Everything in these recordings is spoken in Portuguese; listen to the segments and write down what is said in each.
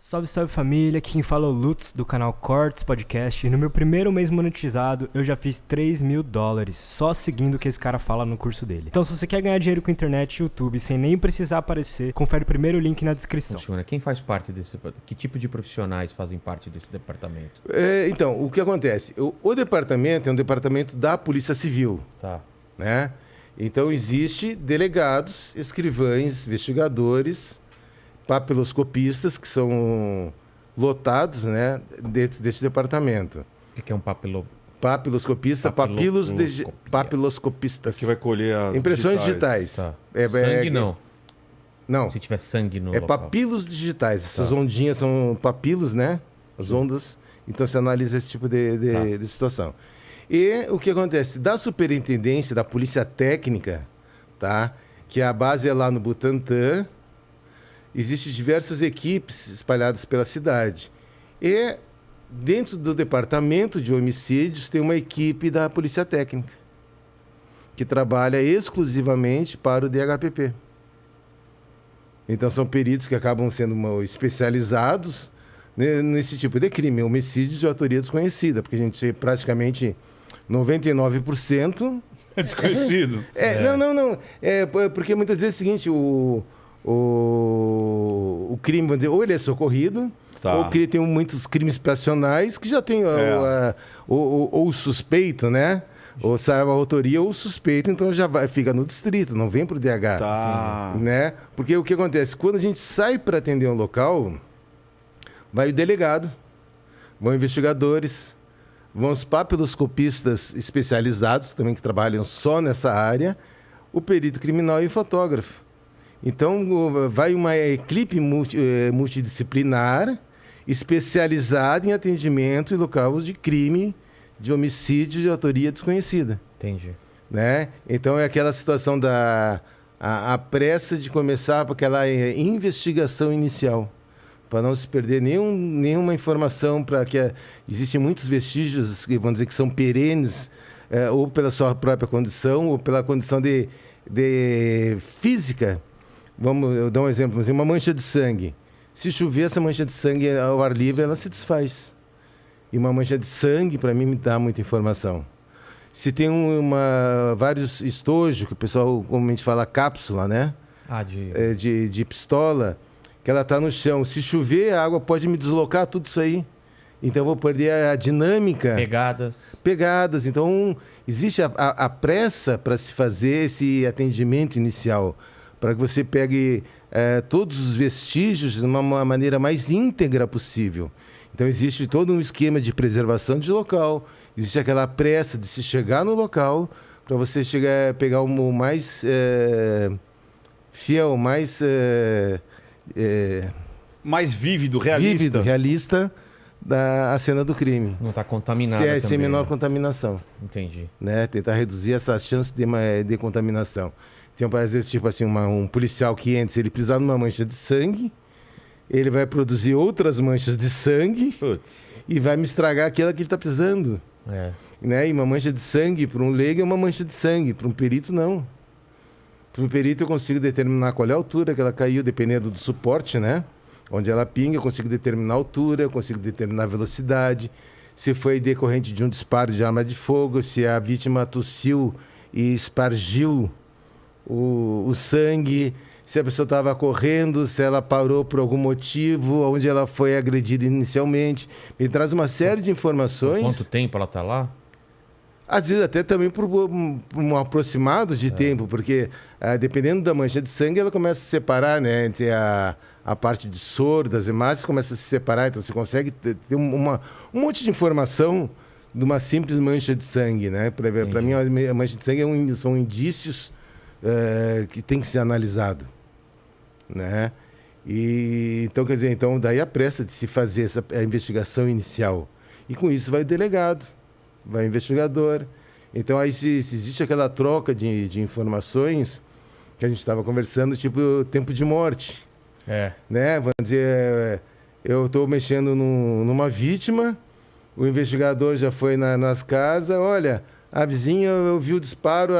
Salve, salve família, aqui quem fala é o Lutz do canal Cortes Podcast e no meu primeiro mês monetizado eu já fiz $3.000 só seguindo o que esse cara fala no curso dele. Então se você quer ganhar dinheiro com internet e YouTube sem nem precisar aparecer, confere o primeiro link na descrição. Funciona. Quem faz parte desse... Que tipo de profissionais fazem parte desse departamento? Então, o que acontece? O departamento é um departamento da Polícia Civil, Tá. né? Então existe delegados, escrivães, investigadores, papiloscopistas que são lotados, né, dentro desse departamento. O que é um Papiloscopista, papiloscopistas. Que vai colher as impressões digitais. Tá. Sangue não. Não. Se tiver sangue no É local. papilos digitais. Essas ondinhas são papilos, né? As ondas. Então você analisa esse tipo de situação. E o que acontece? Da superintendência, da polícia técnica, tá? Que a base é lá no Butantã. Existem diversas equipes espalhadas pela cidade. E dentro do departamento de homicídios tem uma equipe da polícia técnica que trabalha exclusivamente para o DHPP. Então são peritos que acabam sendo especializados nesse tipo de crime, homicídio de autoria desconhecida, porque a gente praticamente 99% É desconhecido. Não. Porque muitas vezes é o seguinte, o crime, vamos dizer, ou ele é socorrido, Tá. ou que ele tem muitos crimes passionais que já tem ou o suspeito, né? Ou sabe a autoria ou o suspeito, então já fica no distrito, não vem pro DH. Tá. Né? Porque o que acontece? Quando a gente sai para atender um local, vai o delegado, vão investigadores, vão os papiloscopistas especializados, também que trabalham só nessa área, o perito criminal e o fotógrafo. Então, vai uma equipe multidisciplinar especializada em atendimento em locais de crime, de homicídio de autoria desconhecida. Entendi. Né? Então, é aquela situação da a pressa de começar aquela investigação inicial, para não se perder nenhuma informação, para que existem muitos vestígios que vamos dizer que são perenes, ou pela sua própria condição, ou pela condição de física. Eu dar um exemplo, uma mancha de sangue. Se chover essa mancha de sangue ao ar livre, ela se desfaz. E uma mancha de sangue, para mim, me dá muita informação. Se tem vários estojos, que o pessoal comumente fala cápsula, né? De pistola, que ela está no chão. Se chover, a água pode me deslocar tudo isso aí. Então, eu vou perder a dinâmica. Pegadas. Então, existe a pressa para se fazer esse atendimento inicial, para que você pegue todos os vestígios de uma maneira mais íntegra possível. Então, existe todo um esquema de preservação de local, existe aquela pressa de se chegar no local, para você pegar o mais fiel, mais vívido, realista da cena do crime. Não está contaminado Sem menor contaminação. Entendi. Né? Tentar reduzir essa chance de contaminação. Então, às vezes, tipo assim, um policial que entra, se ele pisar numa mancha de sangue, ele vai produzir outras manchas de sangue e vai me estragar aquela que ele está pisando. Né? E uma mancha de sangue, para um leigo, é uma mancha de sangue. Para um perito, não. Para um perito, eu consigo determinar qual é a altura que ela caiu, dependendo do suporte, né? Onde ela pinga, eu consigo determinar a altura, eu consigo determinar a velocidade, se foi decorrente de um disparo de arma de fogo, se a vítima tossiu e espargiu o sangue, se a pessoa estava correndo, se ela parou por algum motivo, onde ela foi agredida inicialmente. Me traz uma série de informações. Por quanto tempo ela está lá? Às vezes até também por um aproximado de tempo, porque dependendo da mancha de sangue, ela começa a se separar, né? Entre a parte de soro, das hemácias, começa a se separar. Então você consegue ter um monte de informação de uma simples mancha de sangue, né? Para mim, a mancha de sangue são indícios que tem que ser analisado, né? E então, quer dizer, daí a pressa de se fazer a investigação inicial. E com isso vai o delegado, vai o investigador. Então aí se existe aquela troca de informações que a gente estava conversando, tipo tempo de morte. Né? Vamos dizer, eu estou mexendo numa vítima, o investigador já foi nas casas, olha, a vizinha ouviu o disparo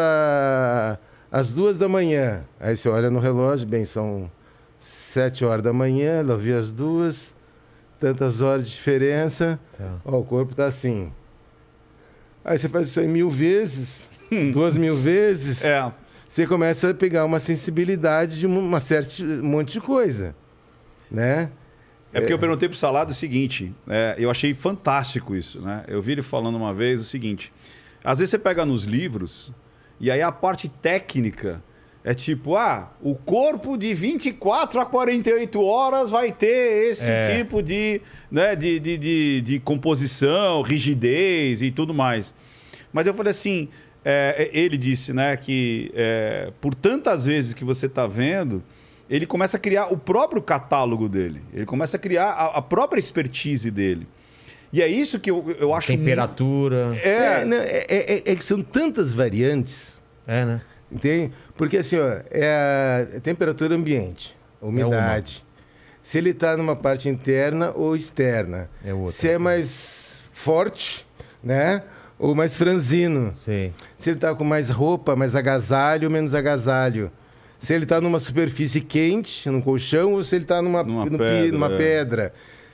às 2 da manhã. Aí você olha no relógio, bem, são 7 horas da manhã, ela ouviu às 2, tantas horas de diferença, Tá. ó, o corpo tá assim. Aí você faz isso aí 1000 vezes, 2000 vezes, É. você começa a pegar uma sensibilidade de uma certa um monte de coisa, né? É porque eu perguntei pro Salado o seguinte, eu achei fantástico isso, né? Eu vi ele falando uma vez o seguinte, às vezes você pega nos livros e aí a parte técnica é tipo, o corpo de 24 a 48 horas vai ter esse tipo de, né, de composição, rigidez e tudo mais. Mas eu falei assim, ele disse, né, que por tantas vezes que você está vendo, ele começa a criar o próprio catálogo dele. Ele começa a criar a própria expertise dele. E é isso que eu acho... Temperatura. É que são tantas variantes, Né? entende? Porque assim, ó, é a temperatura ambiente, a umidade. Se ele está numa parte interna ou externa. É outra. Se é mais forte, né? Ou mais franzino. Sei. Se ele está com mais roupa, mais agasalho, menos agasalho. Se ele está numa superfície quente, num colchão, ou se ele está numa pedra.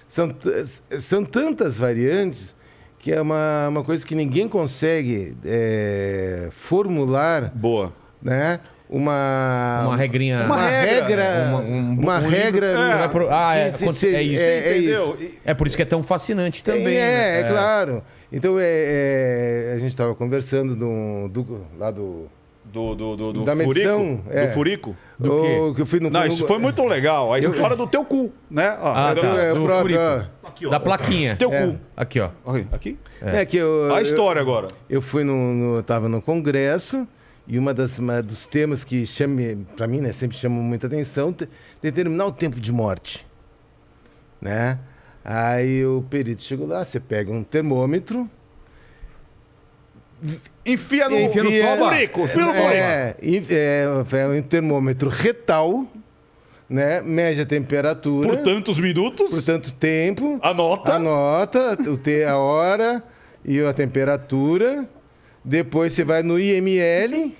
São tantas variantes que é uma coisa que ninguém consegue formular, Boa. né? Uma regrinha. Uma regra. Uma regra. É isso. Isso. É por isso que é tão fascinante também. É claro. Então, a gente estava conversando lá do da Furico? medição, Do Furico? Do quê? Que eu fui Não, isso foi muito legal. A história do teu cu, né? Ó, Do próprio, furico. aqui, ó. Da plaquinha. Teu cu. Aqui, ó. Aqui? que A história agora. Eu fui tava no congresso e dos temas que para mim, né, sempre chamam muita atenção, determinar o tempo de morte, né? Aí o perito chegou lá, você pega um termômetro, Enfia no furico. Enfia no furico. É um termômetro retal, né? Mede a temperatura. Por tantos minutos. Por tanto tempo. Anota. A hora e a temperatura. Depois você vai no IML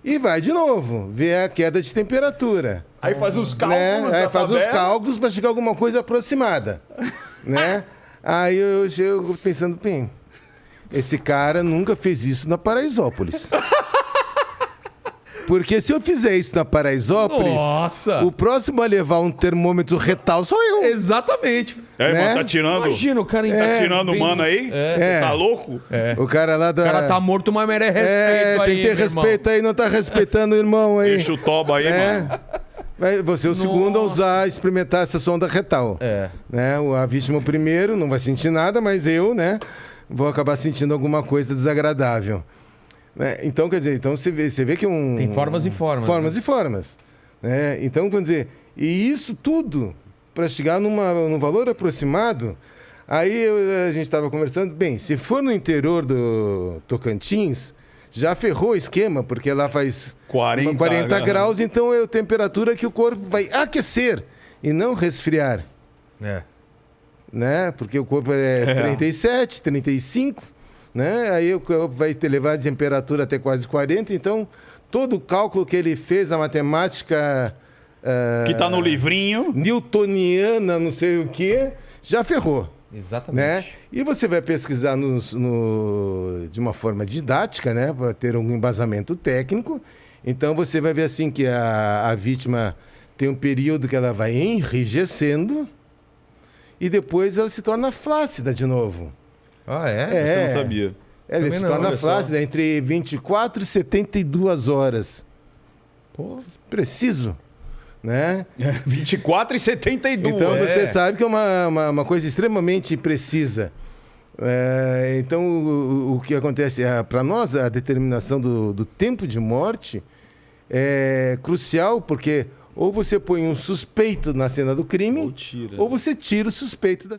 e vai de novo ver a queda de temperatura. Aí faz os cálculos, Né? Aí faz os cálculos para chegar a alguma coisa aproximada, né? Aí eu chego pensando, bem, esse cara nunca fez isso na Paraisópolis. Porque se eu fizer isso na Paraisópolis, Nossa! o próximo a levar um termômetro retal sou eu. Exatamente. É, né? mano, tá tirando. Imagina o cara Tá tirando o bem- mano aí? É. Tá louco? O cara lá da... O cara tá morto, mas merece respeito aí, tem que ter meu irmão. respeito aí, não tá respeitando o irmão aí. Deixa o toba aí, mano. Vai você é o segundo a experimentar essa sonda retal. É. Né? A vítima o primeiro não vai sentir nada, mas eu, né, vou acabar sentindo alguma coisa desagradável. Né? Então, quer dizer, você vê que Tem formas e formas. Formas e formas. Né? Então, quer dizer, e isso tudo para chegar num valor aproximado. Aí a gente estava conversando, bem, se for no interior do Tocantins, já ferrou o esquema, porque lá faz 40 graus, então é a temperatura que o corpo vai aquecer e não resfriar. É. Né? Porque o corpo é 37, 35, né? Aí o corpo vai levar a temperatura até quase 40, então todo o cálculo que ele fez, a matemática... Que tá no livrinho. newtoniana, não sei o que, já ferrou. Exatamente. Né? E você vai pesquisar de uma forma didática, né? Para ter um embasamento técnico. Então você vai ver assim que a vítima tem um período que ela vai enrijecendo e depois ela se torna flácida de novo. Ah, é? Você não sabia. Ela Também se não, torna olha só. flácida entre 24 e 72 horas. Pô, Preciso. Né? 24 e 72. Então você sabe que é uma coisa extremamente precisa. Então o que acontece? Para nós, a determinação do tempo de morte é crucial, porque ou você põe um suspeito na cena do crime, Ou tira. ou você tira o suspeito da